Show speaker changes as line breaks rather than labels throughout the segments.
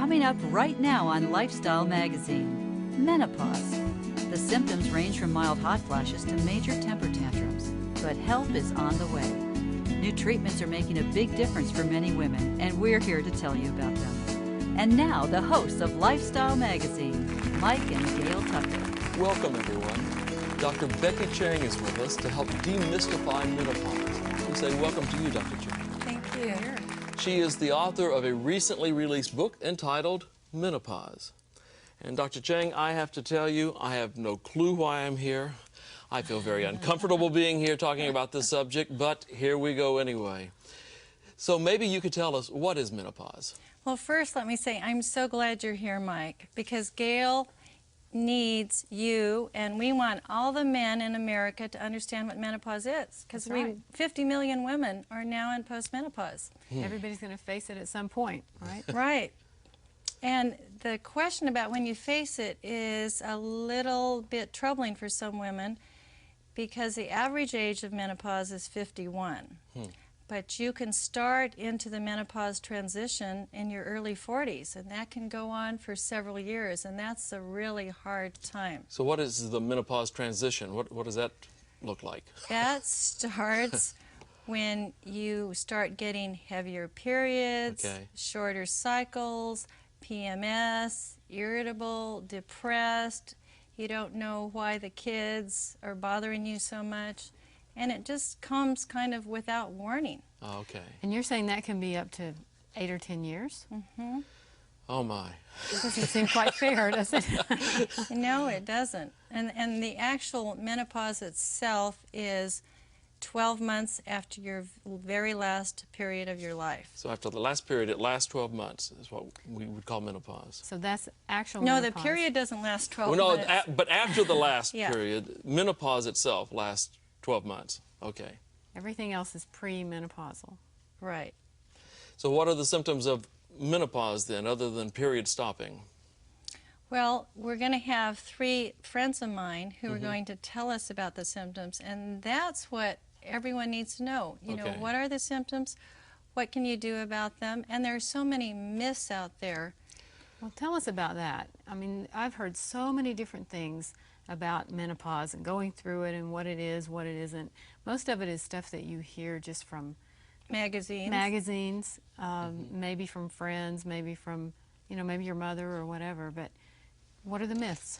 Coming up right now on Lifestyle Magazine, menopause. The symptoms range from mild hot flashes to major temper tantrums, but help is on the way. New treatments are making a big difference for many women, and we're here to tell you about them. And now, the hosts of Lifestyle Magazine, Mike and Gail Tucker.
Welcome, everyone. Dr. Becky Chang is with us to help demystify menopause. We say welcome to you, Dr. Chang.
Thank you.
She is the author of a recently released book entitled Menopause. And Dr. Chang, I have to tell you, I have no clue why I'm here. I feel very uncomfortable being here talking about this subject, but here we go anyway. So maybe you could tell us, what is menopause?
Well, first let me say I'm so glad you're here, Mike, because Gail needs you, and we want all the men in America to understand what menopause is, because 50 million women are now in postmenopause.
Everybody's going to face it at some point, right?
Right. And the question about when you face it is a little bit troubling for some women, because the average age of menopause is 51. But you can start into the menopause transition in your early 40s, and that can go on for several years, and that's a really hard time.
So what is the menopause transition? What does that look like?
That starts when you start getting heavier periods, shorter cycles, PMS, irritable, depressed. You don't know why the kids are bothering you so much. And it just comes kind of without warning.
Okay.
And you're saying that can be up to 8 or 10 years?
Mm-hmm.
Oh, my.
It doesn't seem quite fair, does it?
No, it doesn't. And the actual menopause itself is 12 months after your very last period of your life.
So after the last period, it lasts 12 months, is what we would call menopause.
So that's actual
No,
menopause.
the period doesn't last 12
well,
months.
no, but after the last
Yeah.
period, menopause itself lasts 12 months. Okay.
Everything else is pre-menopausal.
Right.
So what are the symptoms of menopause then, other than period stopping?
Well, we're going to have 3 friends of mine who are going to tell us about the symptoms, and that's what everyone needs to know. You know, what are the symptoms? What can you do about them? And there are so many myths out there.
Well, tell us about that. I mean, I've heard so many different things about menopause and going through it and what it is, what it isn't. Most of it is stuff that you hear just from magazines, maybe from friends, maybe from, you know, maybe your mother or whatever. But what are the myths?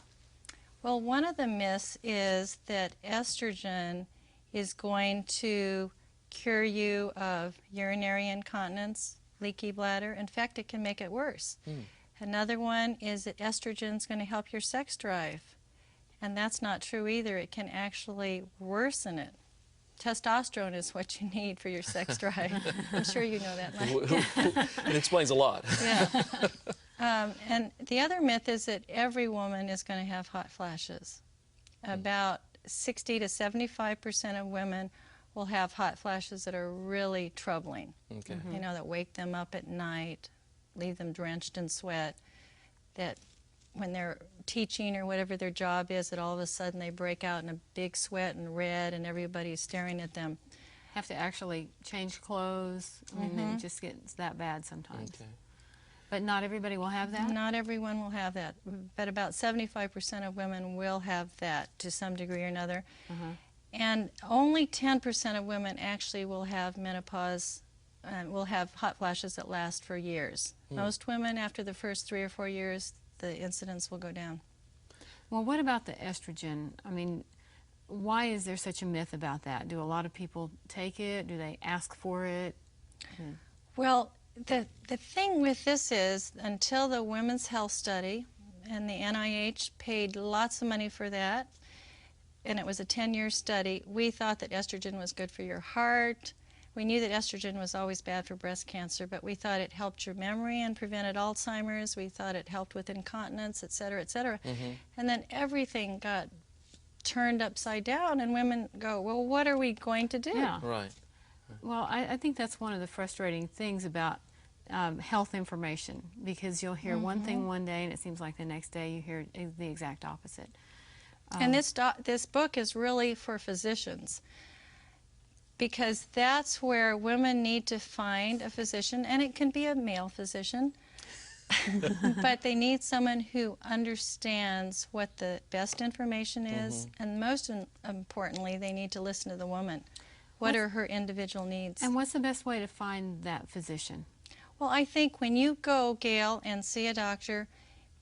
Well, one of the myths is that estrogen is going to cure you of urinary incontinence, leaky bladder. In fact, it can make it worse. Another one is that estrogen is going to help your sex drive. And that's not true either. It can actually worsen it. Testosterone is what you need for your sex drive. I'm sure you know that, Mike.
It explains a lot.
Yeah. And the other myth is that every woman is going to have hot flashes. About 60 to 75% of women will have hot flashes that are really troubling. You know, that wake them up at night, leave them drenched in sweat, that when they're teaching or whatever their job is, that all of a sudden they break out in a big sweat and red and everybody's staring at them.
Have to actually change clothes. I mean, it just gets that bad sometimes. But not everybody will have that?
Not everyone will have that, but about 75% of women will have that to some degree or another. And only 10% of women actually will have menopause, will have hot flashes that last for years. Most women, after the first 3 or 4 years, the incidence will go down.
Well, what about the estrogen? I mean, why is there such a myth about that? Do a lot of people take it? Do they ask for it?
Well, the thing with this is, until the Women's Health Study, and the NIH paid lots of money for that, and it was a 10-year study, we thought that estrogen was good for your heart. We knew that estrogen was always bad for breast cancer, but we thought it helped your memory and prevented Alzheimer's. We thought it helped with incontinence, et cetera, et cetera. And then everything got turned upside down, and women go, well, what are we going to do?
Yeah.
Right.
Well, I think that's one of the frustrating things about health information, because you'll hear one thing one day, and it seems like the next day you hear the exact opposite.
And this book is really for physicians, because that's where women need to find a physician, and it can be a male physician, But they need someone who understands what the best information is, and most importantly, they need to listen to the woman. What are her individual needs?
And what's the best way to find that physician?
Well, I think when you go, Gail, and see a doctor,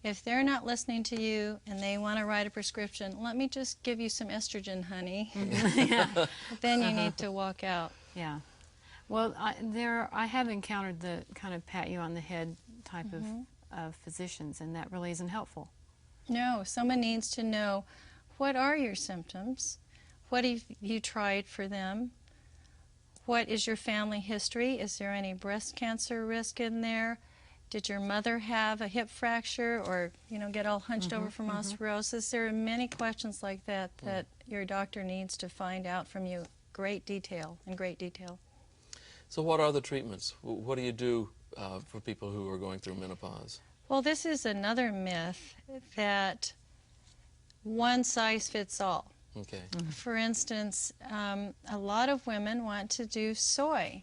if they're not listening to you and they want to write a prescription, let me just give you some estrogen, honey. Then you need to walk out.
Yeah. Well, I have encountered the kind of pat you on the head type of physicians, and that really isn't helpful.
No, someone needs to know, what are your symptoms? What have you tried for them? What is your family history? Is there any breast cancer risk in there? Did your mother have a hip fracture or, get all hunched over from osteoporosis? There are many questions like that that your doctor needs to find out from you in great detail.
So what are the treatments? What do you do for people who are going through menopause?
Well, this is another myth that one size fits all.
Okay.
For instance, a lot of women want to do soy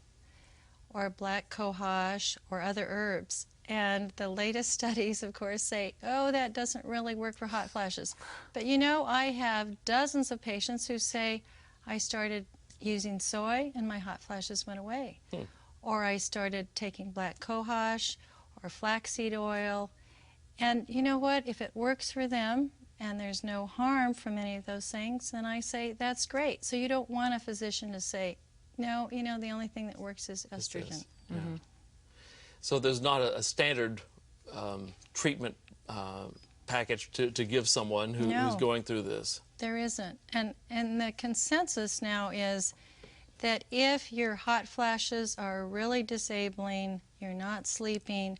or black cohosh or other herbs. And the latest studies, of course, say, oh, that doesn't really work for hot flashes. But I have dozens of patients who say, I started using soy and my hot flashes went away. Or I started taking black cohosh or flaxseed oil. And you know what? If it works for them, and there's no harm from any of those things, then I say, that's great. So you don't want a physician to say, no, the only thing that works is estrogen.
So there's not a standard treatment package to give someone who's going through this?
There isn't. And the consensus now is that if your hot flashes are really disabling, you're not sleeping,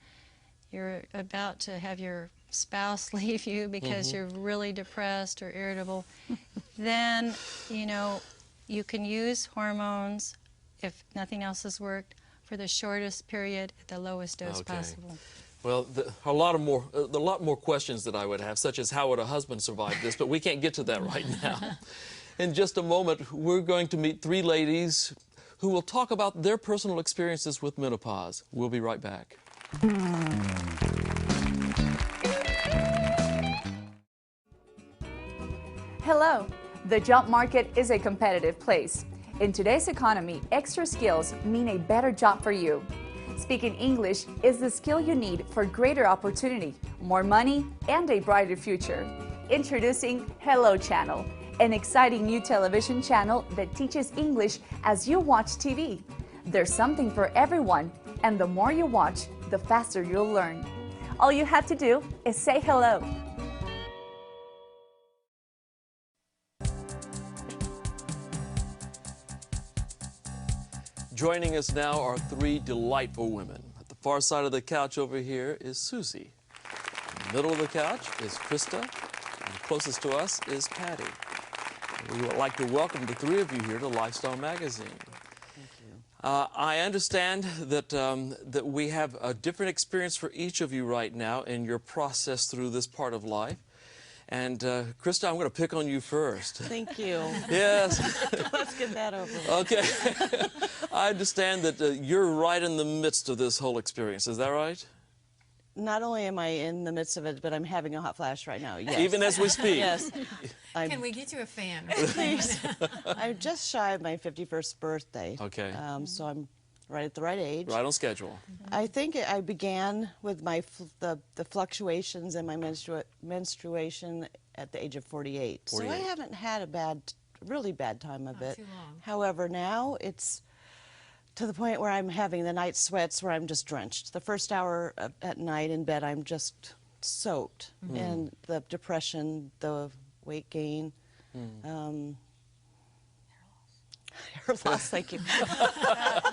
you're about to have your spouse leave you because you're really depressed or irritable, then, you can use hormones, if nothing else has worked, for the shortest period at the lowest dose possible.
Well, a lot more questions that I would have, such as how would a husband survive this, but we can't get to that right now. In just a moment, we're going to meet three ladies who will talk about their personal experiences with menopause. We'll be right back.
Hello. The job market is a competitive place. In today's economy, extra skills mean a better job for you. Speaking English is the skill you need for greater opportunity, more money, and a brighter future. Introducing Hello Channel, an exciting new television channel that teaches English as you watch TV. There's something for everyone, and the more you watch, the faster you'll learn. All you have to do is say hello.
Joining us now are three delightful women. At the far side of the couch over here is Susie. In the middle of the couch is Krista. And closest to us is Patty. We would like to welcome the three of you here to Lifestyle Magazine.
Thank you.
I understand that we have a different experience for each of you right now in your process through this part of life. And Krista, I'm going to pick on you first.
Thank you.
Yes.
Let's get that over with.
Okay. I understand that you're right in the midst of this whole experience. Is that right?
Not only am I in the midst of it, but I'm having a hot flash right now. Yes.
Even as we speak?
Yes.
Can we get you a fan?
Please. I'm just shy of my 51st birthday.
Okay.
So I'm right at the right age.
Right on schedule.
I think I began with my the fluctuations in my menstruation at the age of 48. So I haven't had a really bad time of it.
Too long.
However, now it's to the point where I'm having the night sweats where I'm just drenched. The first hour at night in bed, I'm just soaked. And the depression, the weight gain, hair loss, thank you.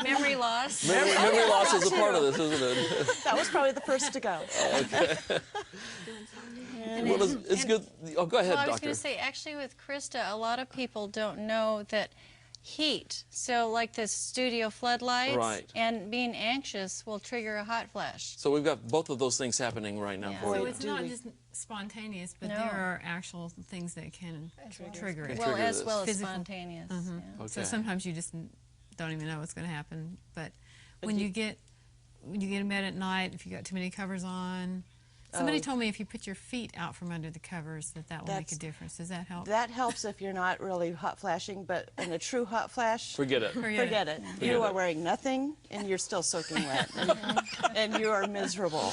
Memory loss.
Memory loss is a part of this, isn't it?
That was probably the first to go.
Okay. Well, it's good. Oh, go ahead,
Well, I was
Doctor.
going to say, actually with Krista, a lot of people don't know that heat, so like the studio floodlights,
Right.
and being anxious will trigger a hot flash.
So we've got both of those things happening right now
Yeah.
for
So
you.
it's not just spontaneous, but
No.
there are actual things that can trigger it.
Well,
trigger
as
this.
well as
Physical.
spontaneous.
Okay.
So sometimes you just don't even know what's going to happen. But when you get when you get in bed at night, if you got too many covers on. Somebody told me if you put your feet out from under the covers that will make a difference. Does that help?
That helps if you're not really hot flashing, but in a true hot flash,
Forget it.
forget it. You are wearing nothing and you're still soaking wet, and you are miserable.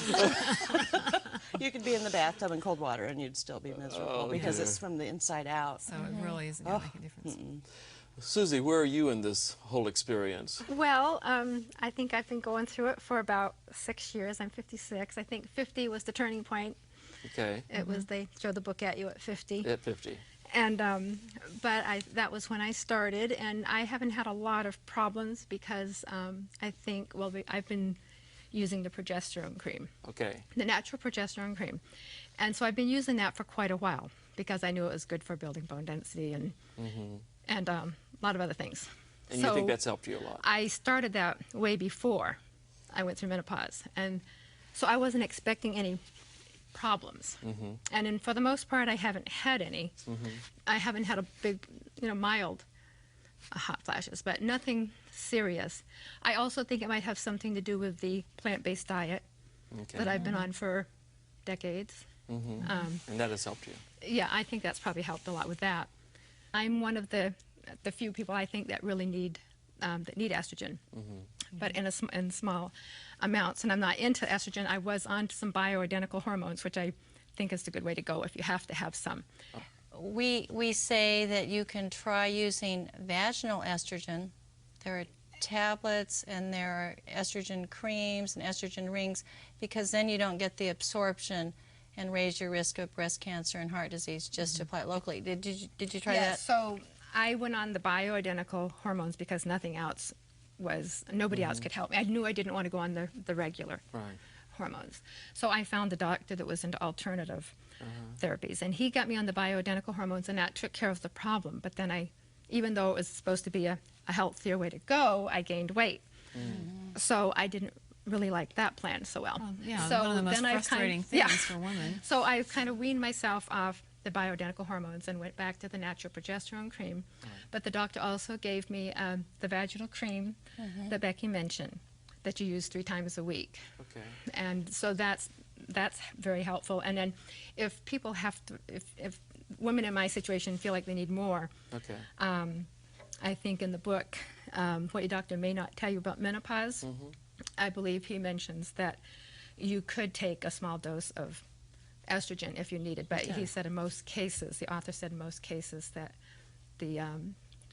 You could be in the bathtub in cold water and you'd still be miserable because it's from the inside out.
So it really isn't going to make a difference.
Susie, where are you in this whole experience?
Well, I think I've been going through it for about 6 years. I'm 56. I think 50 was the turning point.
Okay.
It was, they throw the book at you at 50.
At 50.
And, but that was when I started, and I haven't had a lot of problems because I think, well, I've been using the progesterone cream.
Okay.
The natural progesterone cream. And so I've been using that for quite a while because I knew it was good for building bone density and a lot of other things.
And you think that's helped you a lot?
I started that way before I went through menopause, and so I wasn't expecting any problems. And for the most part, I haven't had any. I haven't had a big, mild hot flashes, but nothing serious. I also think it might have something to do with the plant-based diet that I've been on for decades.
And that has helped you?
Yeah, I think that's probably helped a lot with that. I'm one of the few people I think that really need estrogen, but in small amounts. And I'm not into estrogen. I was on some bioidentical hormones, which I think is the good way to go if you have to have some.
We say that you can try using vaginal estrogen. There are tablets and there are estrogen creams and estrogen rings, because then you don't get the absorption and raise your risk of breast cancer and heart disease just to apply it locally. Did you try that?
So I went on the bioidentical hormones because nothing else nobody else could help me. I knew I didn't want to go on the regular hormones. So I found the doctor that was into alternative therapies, and he got me on the bioidentical hormones, and that took care of the problem. But then even though it was supposed to be a healthier way to go, I gained weight. So I didn't really like that plan so well.
Yeah,
so
one of the most frustrating things for women.
So I kind of weaned myself off the bioidentical hormones and went back to the natural progesterone cream. But the doctor also gave me the vaginal cream that Becky mentioned that you use 3 times a week.
Okay.
And so that's very helpful. And then if people if women in my situation feel like they need more, I think in the book, what your doctor may not tell you about menopause, I believe he mentions that you could take a small dose of estrogen if you needed, but he said in most cases, the author said in most cases that the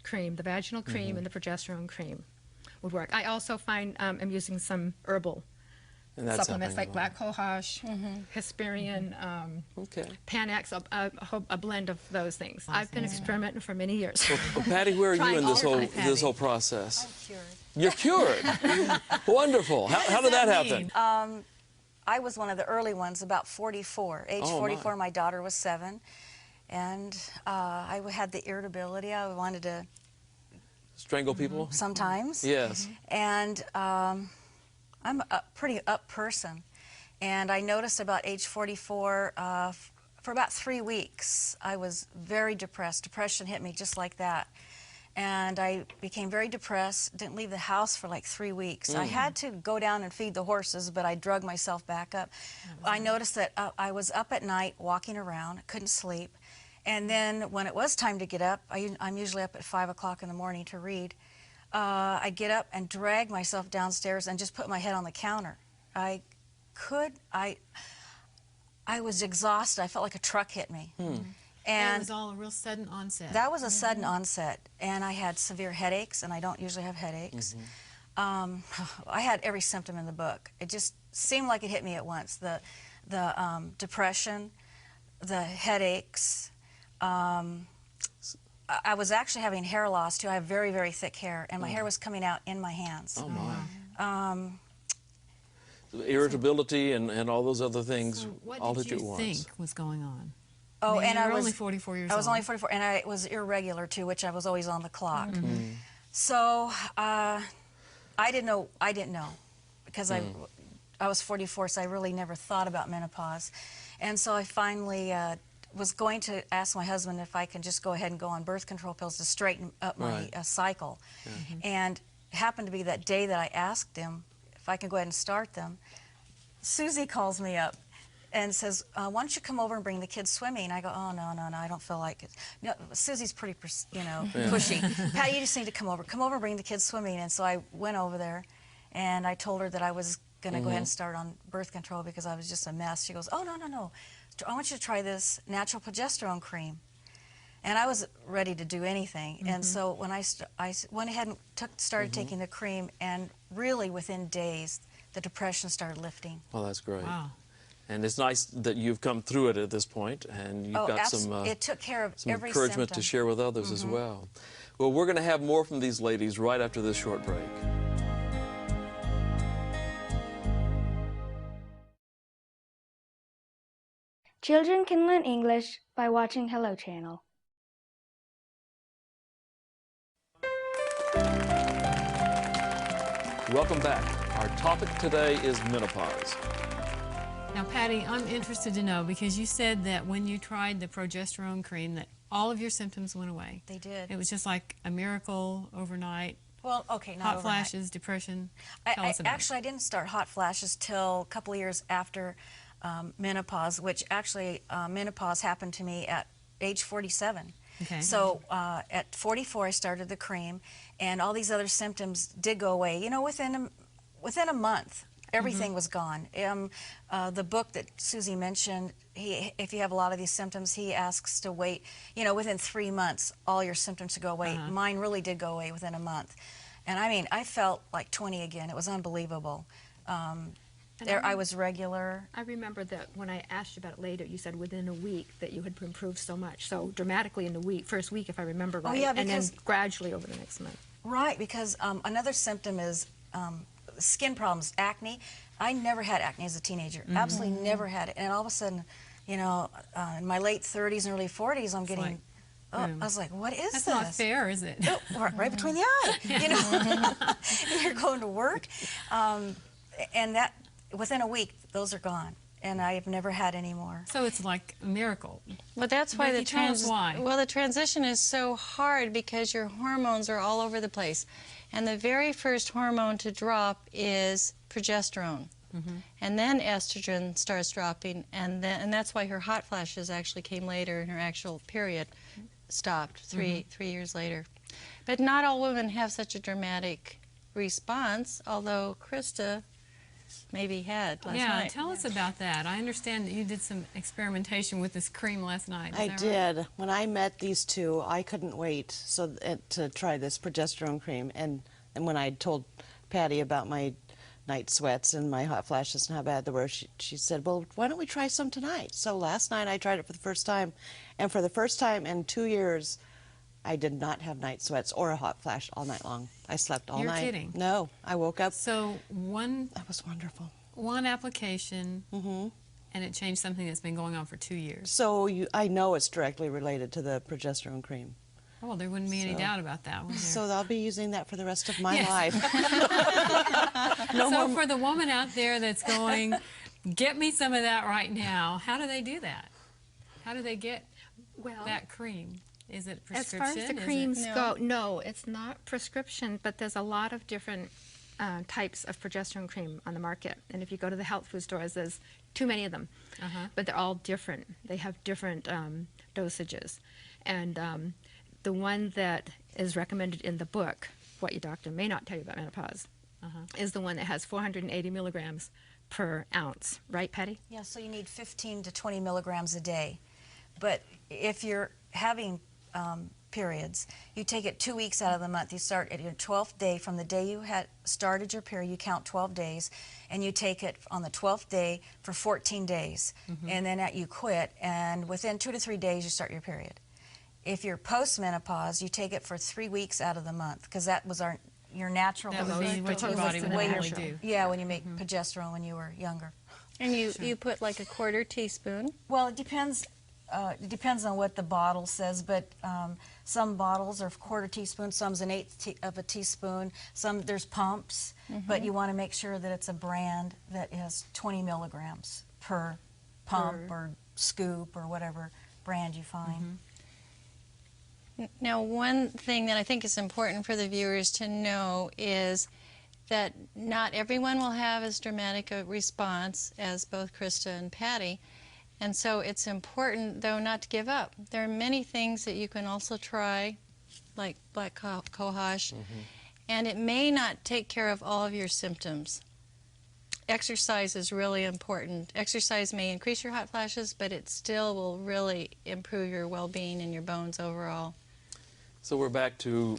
cream, the vaginal cream and the progesterone cream would work. I also find I'm using some herbal supplements like black cohosh, Hesperian, Panax, a blend of those things. I've been experimenting for many years.
Well, Patty, where are you in this whole process?
I'm cured.
You're cured. Wonderful. How did that happen?
I was one of the early ones, about 44. Age 44, my daughter was 7, and I had the irritability. I wanted to
strangle people?
Sometimes.
Yes.
And I'm a pretty up person, and I noticed about age 44, for about 3 weeks, I was very depressed. Depression hit me just like that. And I became very depressed, didn't leave the house for like 3 weeks. I had to go down and feed the horses, but I drug myself back up. I noticed that I was up at night walking around, couldn't sleep. And then when it was time to get up, I'm usually up at 5 o'clock in the morning to read, I'd get up and drag myself downstairs and just put my head on the counter. I was exhausted. I felt like a truck hit me.
And it was all a real sudden onset.
That was a sudden onset, and I had severe headaches, and I don't usually have headaches. I had every symptom in the book. It just seemed like it hit me at once. The depression, the headaches. I was actually having hair loss, too. I have very, very thick hair, and my hair was coming out in my hands.
Oh, my. Irritability and all those other things all hit you at once.
What did you think was going on?
Oh, and I was
only 44 years old.
I was only 44, and I was irregular too, which I was always on the clock. So I didn't know because I was 44, so I really never thought about menopause. And so I finally was going to ask my husband if I can just go ahead and go on birth control pills to straighten up my cycle. And it happened to be that day that I asked him if I can go ahead and start them. Susie calls me up and says, why don't you come over and bring the kids swimming? I go, oh, no, I don't feel like it. No, Susie's pretty, pushy. Patty, you just need to come over and bring the kids swimming. And so I went over there, and I told her that I was going to go ahead and start on birth control because I was just a mess. She goes, oh, no. I want you to try this natural progesterone cream. And I was ready to do anything. And so when I went ahead and started taking the cream, and really within days, the depression started lifting.
Well, that's great.
Wow.
And it's nice that you've come through it at this point, and you've got some,
it took care of
some
every
encouragement
symptom.
to share with others as well. Well, we're going to have more from these ladies right after this short break.
Children can learn English by watching Hello Channel.
Welcome back. Our topic today is menopause.
Now, Patty, I'm interested to know, because you said that when you tried the progesterone cream that all of your symptoms went away.
They did.
It was just like a miracle overnight.
Well, okay, not
hot
overnight.
Flashes, depression. Tell us about
Actually, I didn't start hot flashes till a couple of years after menopause, which actually menopause happened to me at age 47.
Okay.
So at 44, I started the cream, and all these other symptoms did go away. You know, within a month, everything was gone. The book that Susie mentioned, if you have a lot of these symptoms, he asks to wait, you know, within 3 months, all your symptoms to go away. Mine really did go away within a month. And I mean, I felt like 20 again. It was unbelievable. I was regular.
I remember that when I asked you about it later, you said within a week that you had improved so much. So dramatically in the first week, if I remember right.
Oh, yeah,
and then gradually over the next month.
Right, because another symptom is skin problems, acne. I never had acne as a teenager. Absolutely never had it. And all of a sudden, you know, in my late 30s and early 40s, I'm getting... I was like, what is this?
That's not fair, is it?
Oh, right between the eye, you know. You're going to work. And that, within a week, those are gone. And I've never had any more.
So it's like a miracle.
Well, that's why
Becky, tell us why.
Well, the transition is so hard because your hormones are all over the place. And the very first hormone to drop is progesterone. And then estrogen starts dropping, and that's why her hot flashes actually came later, and her actual period stopped three years later. But not all women have such a dramatic response, although Krista maybe had last night.
Yeah, tell us about that. I understand that you did some experimentation with this cream last night.
I did. When I met these two, I couldn't wait to try this progesterone cream. And when I told Patty about my night sweats and my hot flashes and how bad they were, she said, well, why don't we try some tonight? So last night I tried it for the first time. And for the first time in 2 years, I did not have night sweats or a hot flash all night long. I slept all night.
You're kidding.
No, I woke up.
So
That was wonderful.
one application, and it changed something that's been going on for 2 years.
So I know it's directly related to the progesterone cream.
Oh, well, there wouldn't be any doubt about that, would there?
So I'll be using that for the rest of my life.
So for the woman out there that's going, get me some of that right now, how do they do that? How do they get that cream? Is it prescription?
As far as the creams go, no, it's not prescription, but there's a lot of different types of progesterone cream on the market. And if you go to the health food stores, there's too many of them. But they're all different. They have different dosages. And the one that is recommended in the book, What Your Doctor May Not Tell You About Menopause, is the one that has 480 milligrams per ounce. Right, Patty?
Yeah, so you need 15 to 20 milligrams a day. But if you're having periods, you take it 2 weeks out of the month. You start at your 12th day. From the day you had started your period, you count 12 days, and you take it on the 12th day for 14 days. And then you quit, and within 2 to 3 days, you start your period. If you're post-menopause, you take it for 3 weeks out of the month, because that was your natural.
That would be what your body would normally do.
Yeah, when you make progesterone when you were younger.
And you put like a quarter teaspoon?
Well, it depends. It depends on what the bottle says, but some bottles are quarter teaspoon, some's an eighth of a teaspoon, there's pumps, but you want to make sure that it's a brand that has 20 milligrams per pump or scoop or whatever brand you find.
Now, one thing that I think is important for the viewers to know is that not everyone will have as dramatic a response as both Krista and Patty. And so it's important, though, not to give up. There are many things that you can also try, like black cohosh, and it may not take care of all of your symptoms. Exercise is really important. Exercise may increase your hot flashes, but it still will really improve your well-being and your bones overall.
So we're back to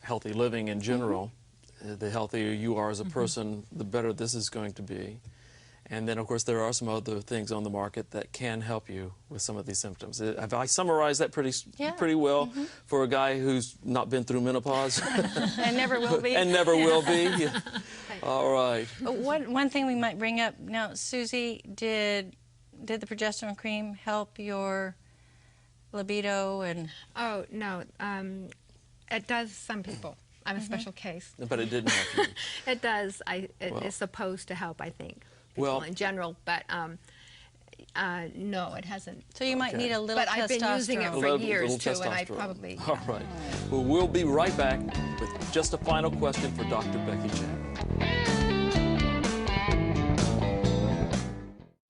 healthy living in general. The healthier you are as a person, the better this is going to be. And then, of course, there are some other things on the market that can help you with some of these symptoms. Have I summarized that pretty well for a guy who's not been through menopause?
And never will be.
And never will be. Yeah. All right.
One thing we might bring up now, Susie, did the progesterone cream help your libido and?
Oh no, it does some people. I'm a special case.
But it didn't help you.
It does. It is supposed to help, I think, people in general, but no, it hasn't.
So you might need a little testosterone.
But I've been using it for years too, and I probably.
All right. Well, we'll be right back with just a final question for Dr. Becky Chang.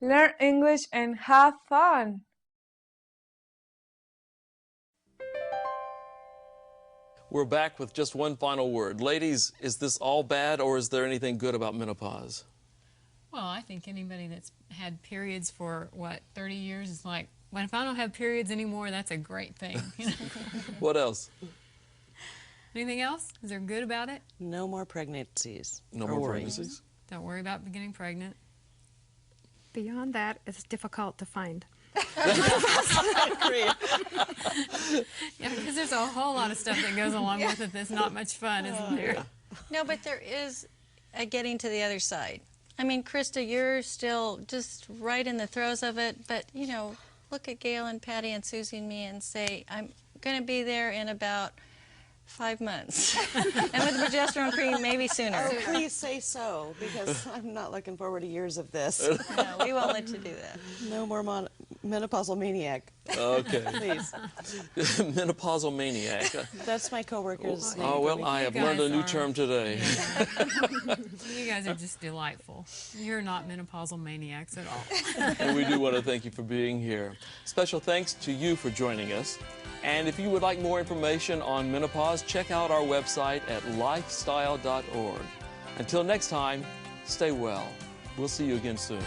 Learn English and have fun.
We're back with just one final word. Ladies, is this all bad, or is there anything good about menopause?
Well, I think anybody that's had periods for, 30 years is like, well, if I don't have periods anymore, that's a great thing. You know?
What else?
Anything else? Is there good about it?
No more pregnancies.
No more pregnancies?
Don't worry about getting pregnant.
Beyond that, it's difficult to find.
Yeah, because there's a whole lot of stuff that goes along with it that's not much fun, isn't there?
No, but there is a getting to the other side. I mean, Krista, you're still just right in the throes of it, but, you know, look at Gail and Patty and Susie and me and say, I'm going to be there in about 5 months. And with the progesterone cream, maybe sooner.
Oh, please say so, because I'm not looking forward to years of this.
No, we won't let you do that.
No more menopausal maniac.
Okay.
Please.
Menopausal maniac.
That's my coworker's name.
Oh, well, I have learned a new term today.
You guys are just delightful. You're not menopausal maniacs at all.
And we do want to thank you for being here. Special thanks to you for joining us. And if you would like more information on menopause, check out our website at lifestyle.org. Until next time, stay well. We'll see you again soon.